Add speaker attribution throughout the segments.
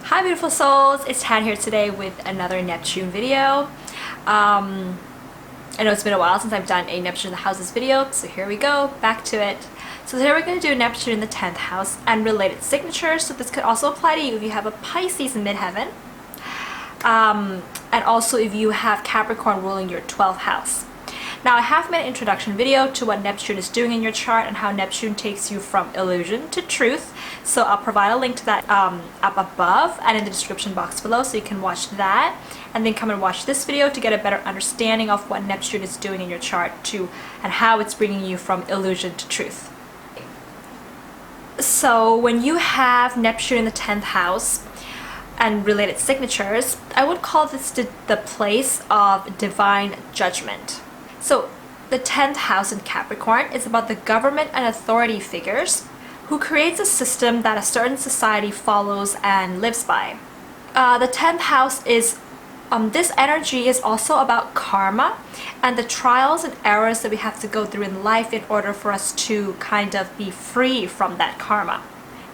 Speaker 1: Hi beautiful souls, it's Tan here today with another Neptune video. I know it's been a while since I've done a Neptune in the houses video, so here we go, back to it. So today we're going to do Neptune in the 10th house and related signatures, so this could also apply to you if you have a Pisces Midheaven, and also if you have Capricorn ruling your 12th house. Now I have made an introduction video to what Neptune is doing in your chart and how Neptune takes you from illusion to truth. So I'll provide a link to that up above and in the description box below, so you can watch that and then come and watch this video to get a better understanding of what Neptune is doing in your chart too, and how it's bringing you from illusion to truth. So when you have Neptune in the 10th house and related signatures, I would call this the place of divine judgment. So the 10th house in Capricorn is about the government and authority figures who creates a system that a certain society follows and lives by. The 10th house is, this energy is also about karma and the trials and errors that we have to go through in life in order for us to kind of be free from that karma,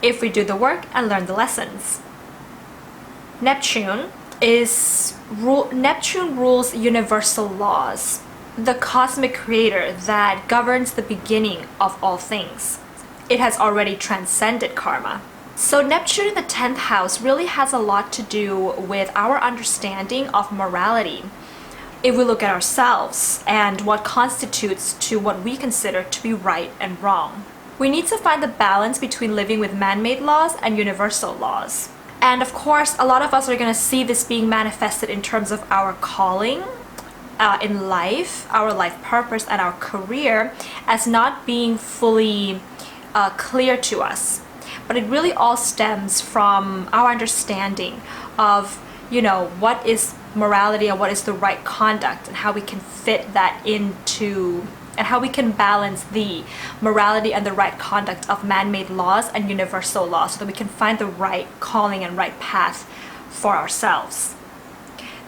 Speaker 1: if we do the work and learn the lessons. Neptune rules universal laws, the cosmic creator that governs the beginning of all things. It has already transcended karma. So Neptune in the 10th house really has a lot to do with our understanding of morality. If we look at ourselves and what constitutes to what we consider to be right and wrong. We need to find the balance between living with man-made laws and universal laws. And of course, a lot of us are going to see this being manifested in terms of our calling in life, our life purpose, and our career as not being fully clear to us. But it really all stems from our understanding of, you know, what is morality and what is the right conduct, and how we can fit that into, and how we can balance the morality and the right conduct of man-made laws and universal laws, so that we can find the right calling and right path for ourselves.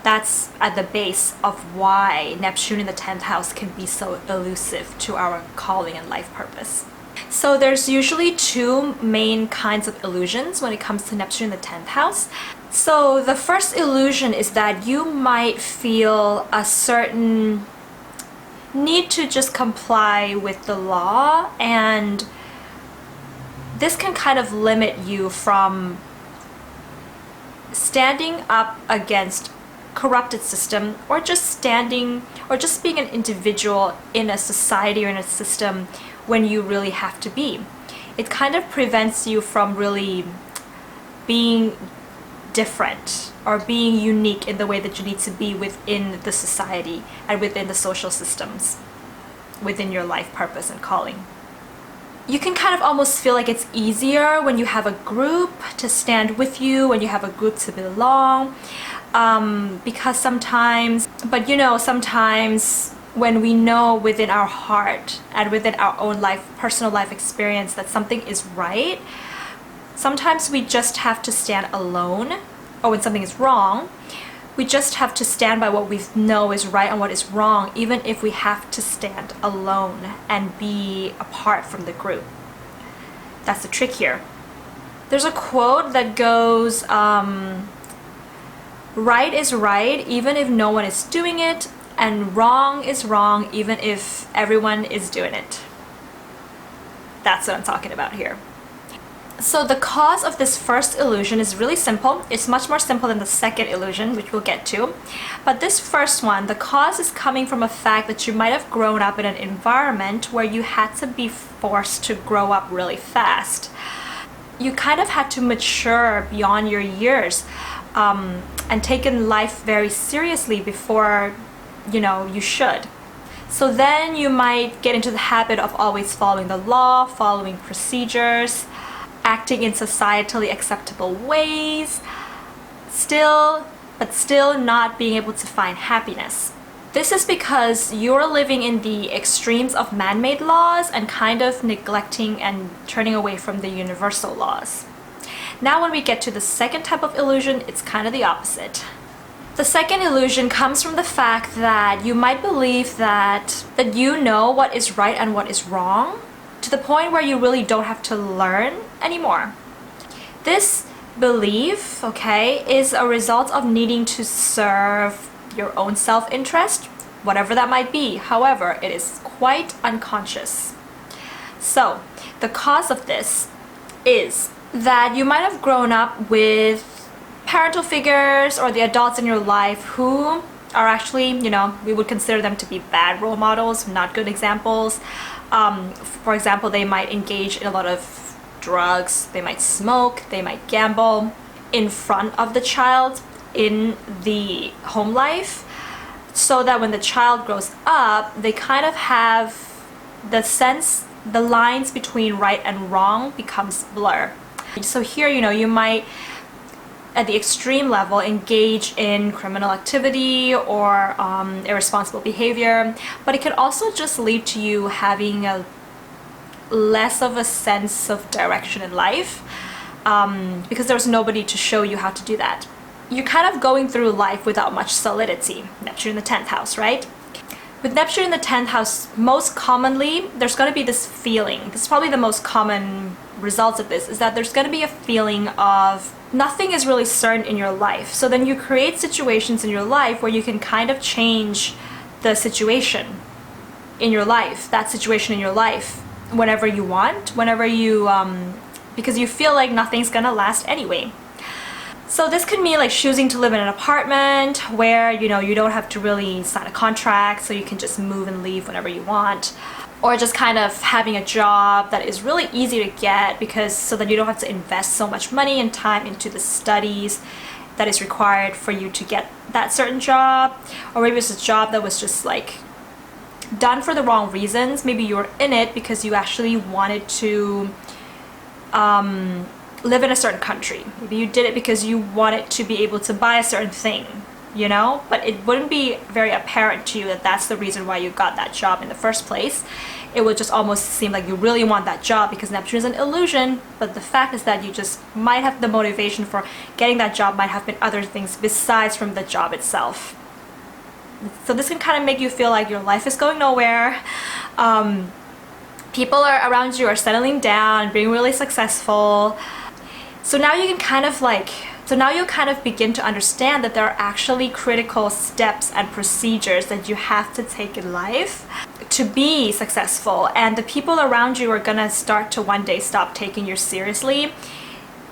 Speaker 1: That's at the base of why Neptune in the 10th house can be so elusive to our calling and life purpose. So there's usually two main kinds of illusions when it comes to Neptune in the 10th house. So the first illusion is that you might feel a certain need to just comply with the law, and this can kind of limit you from standing up against corrupted system, or just being an individual in a society or in a system when you really have to be. It kind of prevents you from really being different or being unique in the way that you need to be within the society and within the social systems, within your life purpose and calling. You can kind of almost feel like it's easier when you have a group to stand with you, when you have a group to belong, because sometimes when we know within our heart and within our own personal life experience that something is right, sometimes we just have to stand alone. Or when something is wrong, we just have to stand by what we know is right and what is wrong, even if we have to stand alone and be apart from the group. That's the trick here. There's a quote that goes, right is right even if no one is doing it, and wrong is wrong even if everyone is doing it. That's what I'm talking about here. So the cause of this first illusion is really simple. It's much more simple than the second illusion, which we'll get to. But this first one, the cause is coming from a fact that you might have grown up in an environment where you had to be forced to grow up really fast. You kind of had to mature beyond your years and taken life very seriously before, you should. So then you might get into the habit of always following the law, following procedures, acting in societally acceptable ways, but still not being able to find happiness. This is because you're living in the extremes of man-made laws and kind of neglecting and turning away from the universal laws. Now when we get to the second type of illusion, it's kind of the opposite. The second illusion comes from the fact that you might believe that you know what is right and what is wrong, to the point where you really don't have to learn anymore. This belief, okay, is a result of needing to serve your own self-interest, whatever that might be. However, it is quite unconscious. So the cause of this is that you might have grown up with parental figures or the adults in your life who are actually, you know, we would consider them to be bad role models, not good examples. For example, they might engage in a lot of drugs, they might smoke, they might gamble in front of the child in the home life, so that when the child grows up, they kind of have the sense, the lines between right and wrong becomes blur. So here, you know, you might at the extreme level engage in criminal activity or irresponsible behavior, but it can also just lead to you having a less of a sense of direction in life, because there's nobody to show you how to do that. You're kind of going through life without much solidity. Neptune in the 10th house, right? With Neptune in the 10th house, most commonly, there's going to be this feeling. This is probably the most common results of this, is that there's going to be a feeling of nothing is really certain in your life. So then you create situations in your life where you can kind of change the situation in your life, that situation in your life, whenever you want, whenever you, because you feel like nothing's going to last anyway. So this could mean like choosing to live in an apartment where, you know, you don't have to really sign a contract, so you can just move and leave whenever you want. Or just kind of having a job that is really easy to get, because so that you don't have to invest so much money and time into the studies that is required for you to get that certain job. Or maybe it's a job that was just like done for the wrong reasons. Maybe you were in it because you actually wanted to live in a certain country. Maybe you did it because you wanted to be able to buy a certain thing, you know, but it wouldn't be very apparent to you that that's the reason why you got that job in the first place. It would just almost seem like you really want that job because Neptune is an illusion, but the fact is that you just might have the motivation for getting that job might have been other things besides from the job itself. So this can kind of make you feel like your life is going nowhere. People are around you are settling down, being really successful. So now you can kind of like, so now you kind of begin to understand that there are actually critical steps and procedures that you have to take in life to be successful, and the people around you are gonna start to one day stop taking you seriously.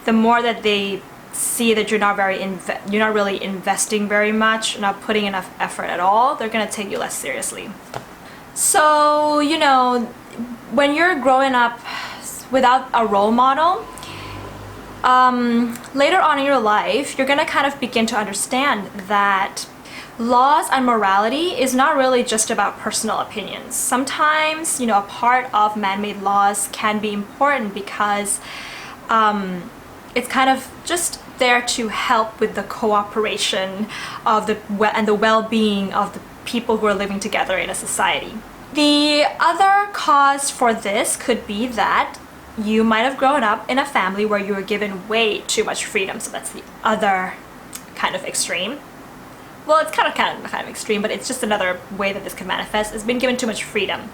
Speaker 1: The more that they see that you're not really investing very much, not putting enough effort at all, they're gonna take you less seriously. So, you know, when you're growing up without a role model, later on in your life, you're gonna kind of begin to understand that laws and morality is not really just about personal opinions. Sometimes, you know, a part of man-made laws can be important because it's kind of just there to help with the cooperation of the well-being of the people who are living together in a society. The other cause for this could be that you might have grown up in a family where you were given way too much freedom. So that's the other kind of extreme. Well, it's kind of extreme, but it's just another way that this can manifest. It's been given too much freedom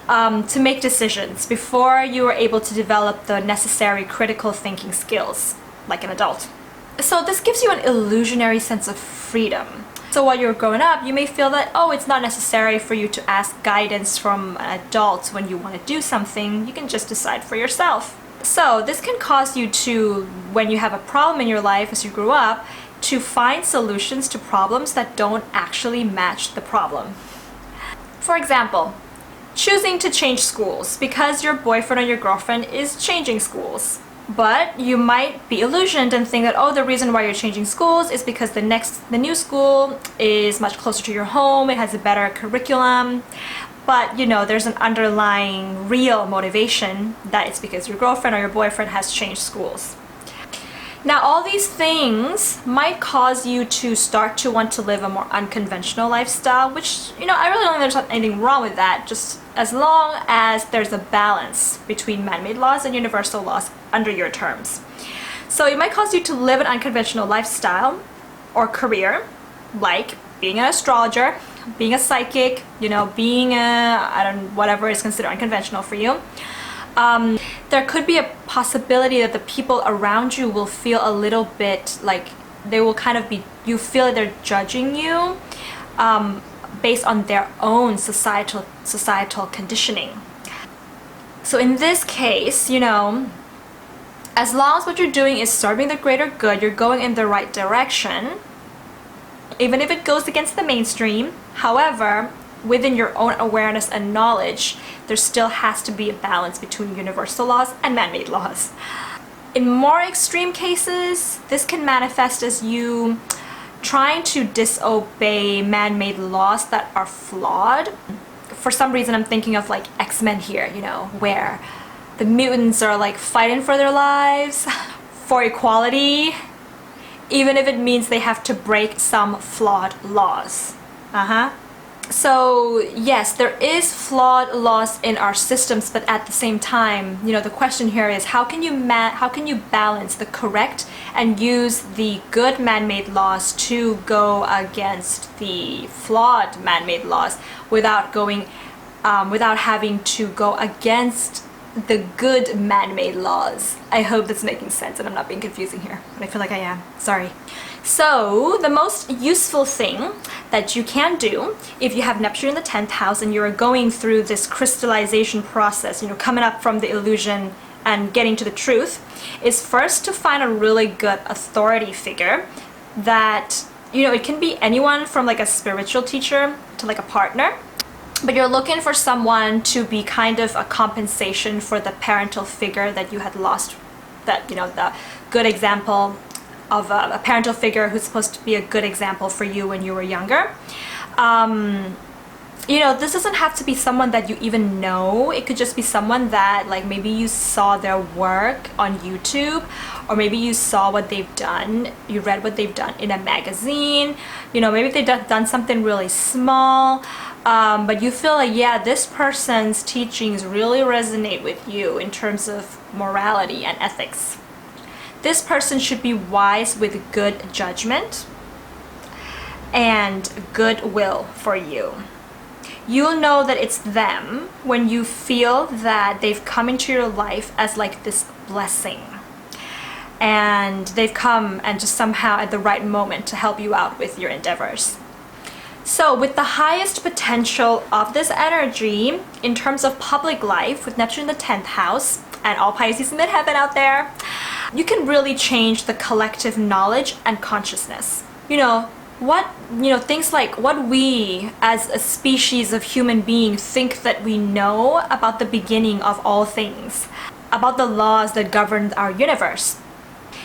Speaker 1: to make decisions before you were able to develop the necessary critical thinking skills like an adult. So this gives you an illusionary sense of freedom. So while you're growing up, you may feel that, oh, it's not necessary for you to ask guidance from an adult when you want to do something. You can just decide for yourself. So this can cause you to, when you have a problem in your life as you grew up, to find solutions to problems that don't actually match the problem. For example, choosing to change schools because your boyfriend or your girlfriend is changing schools. But you might be illusioned and think that, oh, the reason why you're changing schools is because the new school is much closer to your home, it has a better curriculum. But, you know, there's an underlying real motivation that it's because your girlfriend or your boyfriend has changed schools. Now, all these things might cause you to start to want to live a more unconventional lifestyle, which, you know, I really don't think there's anything wrong with that, just as long as there's a balance between man-made laws and universal laws under your terms. So it might cause you to live an unconventional lifestyle or career, like being an astrologer, being a psychic, you know, being whatever is considered unconventional for you. There could be a possibility that the people around you will feel a little bit like they will kind of be, you feel they're judging you based on their own societal conditioning. So in this case, you know, as long as what you're doing is serving the greater good, you're going in the right direction, even if it goes against the mainstream. However, within your own awareness and knowledge, there still has to be a balance between universal laws and man-made laws. In more extreme cases, this can manifest as you trying to disobey man-made laws that are flawed. For some reason, I'm thinking of like X-Men here, you know, where the mutants are like fighting for their lives, for equality, even if it means they have to break some flawed laws. So yes, there is flawed laws in our systems, but at the same time, you know, the question here is how can you balance the correct and use the good man-made laws to go against the flawed man-made laws without going without having to go against the good man-made laws. I hope that's making sense and I'm not being confusing here, but I feel like I am. Sorry. So the most useful thing that you can do if you have Neptune in the 10th house and you're going through this crystallization process, you know, coming up from the illusion and getting to the truth, is first to find a really good authority figure that, you know, it can be anyone from like a spiritual teacher to like a partner, but you're looking for someone to be kind of a compensation for the parental figure that you had lost, that, you know, the good example of a parental figure who's supposed to be a good example for you when you were younger. You know, this doesn't have to be someone that you even know. It could just be someone that like maybe you saw their work on YouTube, or maybe you saw what they've done, you read what they've done in a magazine, you know, maybe they've done something really small, but you feel like, yeah, this person's teachings really resonate with you in terms of morality and ethics. This person should be wise with good judgment and goodwill for you. You'll know that it's them when you feel that they've come into your life as like this blessing, and they've come and just somehow at the right moment to help you out with your endeavors. So with the highest potential of this energy in terms of public life, with Neptune in the 10th house and all Pisces Midheaven out there, you can really change the collective knowledge and consciousness. You know, things like what we as a species of human being think that we know about the beginning of all things, about the laws that govern our universe.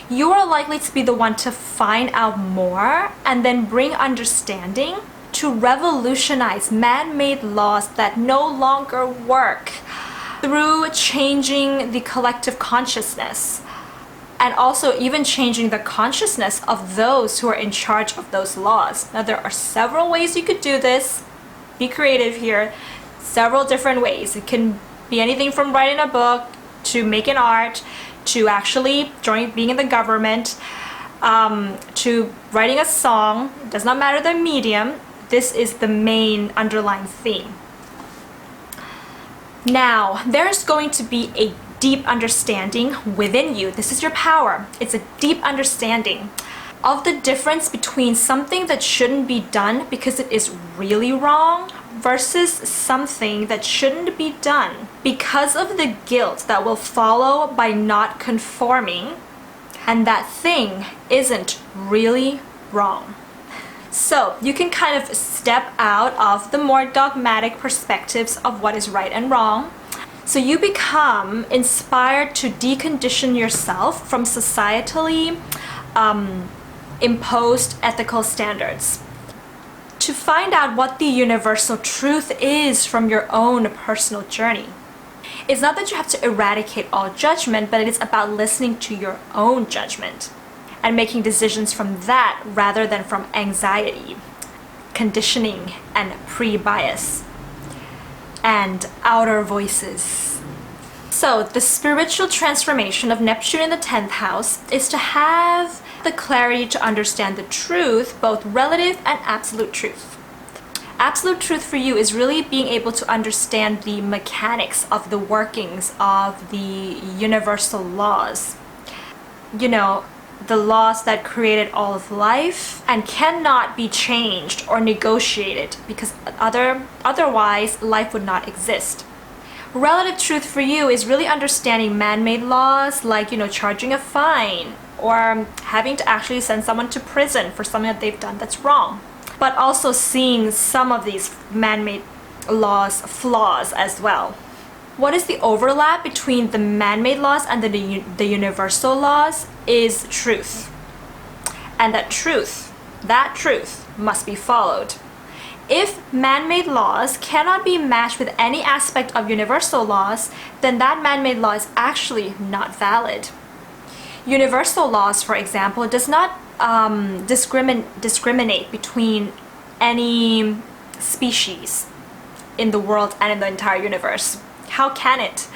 Speaker 1: You are likely to be the one to find out more and then bring understanding to revolutionize man-made laws that no longer work through changing the collective consciousness, and also even changing the consciousness of those who are in charge of those laws. Now, there are several ways you could do this. Be creative here. Several different ways. It can be anything from writing a book to making art to actually being in the government, to writing a song. It does not matter the medium. This is the main underlying theme. Now, there's going to be a deep understanding within you. This is your power. It's a deep understanding of the difference between something that shouldn't be done because it is really wrong versus something that shouldn't be done because of the guilt that will follow by not conforming, and that thing isn't really wrong. So you can kind of step out of the more dogmatic perspectives of what is right and wrong. So you become inspired to decondition yourself from societally imposed ethical standards, to find out what the universal truth is from your own personal journey. It's not that you have to eradicate all judgment, but it is about listening to your own judgment and making decisions from that rather than from anxiety, conditioning, and pre-bias and outer voices. So the spiritual transformation of Neptune in the 10th house is to have the clarity to understand the truth, both relative and absolute truth. Absolute truth for you is really being able to understand the mechanics of the workings of the universal laws. You know, the laws that created all of life and cannot be changed or negotiated, because otherwise life would not exist. Relative truth for you is really understanding man-made laws, like, you know, charging a fine or having to actually send someone to prison for something that they've done that's wrong. But also seeing some of these man-made laws flaws as well. What is the overlap between the man-made laws and the universal laws is truth. And that truth must be followed. If man-made laws cannot be matched with any aspect of universal laws, then that man-made law is actually not valid. Universal laws, for example, does not discriminate between any species in the world and in the entire universe. How can it?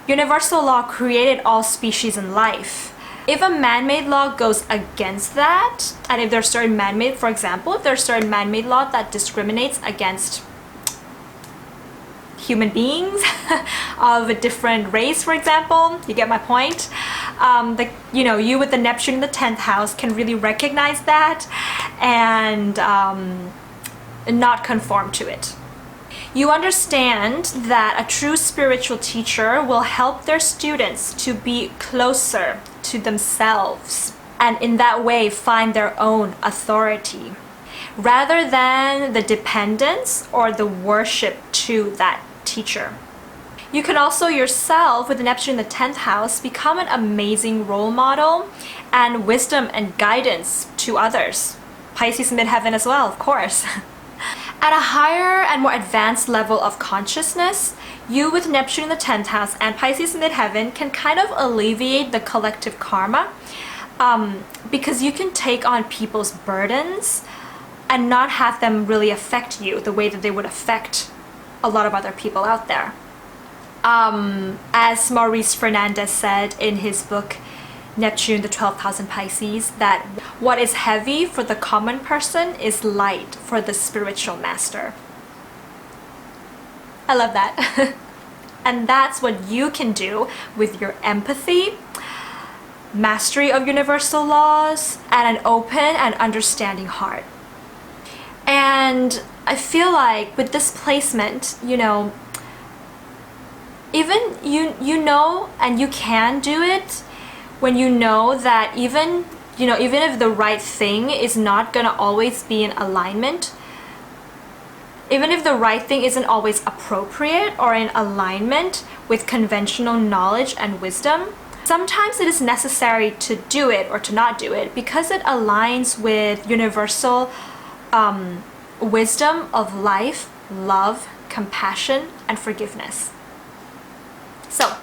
Speaker 1: Universal law created all species in life. If a man-made law goes against that, and if there's certain man-made, for example, if there's certain man-made law that discriminates against human beings of a different race, for example, you get my point? You with the Neptune in the 10th house can really recognize that and not conform to it. You understand that a true spiritual teacher will help their students to be closer to themselves and in that way find their own authority rather than the dependence or the worship to that teacher. You can also yourself, with the Neptune in the 10th house, become an amazing role model and wisdom and guidance to others. Pisces Midheaven as well, of course. At a higher and more advanced level of consciousness, you with Neptune in the 10th house and Pisces Midheaven can kind of alleviate the collective karma because you can take on people's burdens and not have them really affect you the way that they would affect a lot of other people out there. As Maurice Fernandez said in his book, Neptune, the 12th house in Pisces, that what is heavy for the common person is light for the spiritual master. I love that. And that's what you can do with your empathy, mastery of universal laws, and an open and understanding heart. And I feel like with this placement, even you know and you can do it when you know that even if the right thing is not gonna always be in alignment, even if the right thing isn't always appropriate or in alignment with conventional knowledge and wisdom, sometimes it is necessary to do it or to not do it because it aligns with universal wisdom of life, love, compassion, and forgiveness. So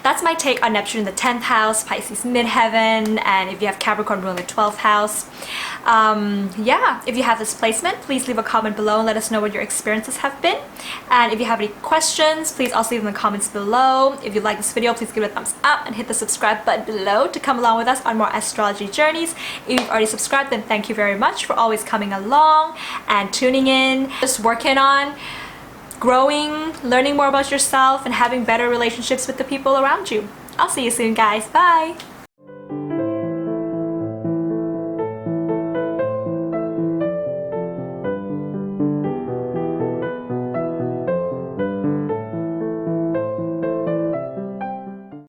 Speaker 1: that's my take on Neptune in the 10th house, Pisces Midheaven, and if you have Capricorn ruling the 12th house. If you have this placement, please leave a comment below and let us know what your experiences have been. And if you have any questions, please also leave them in the comments below. If you like this video, please give it a thumbs up and hit the subscribe button below to come along with us on more astrology journeys. If you've already subscribed, then thank you very much for always coming along and tuning in, just working on growing, learning more about yourself, and having better relationships with the people around you. I'll see you soon, guys. Bye!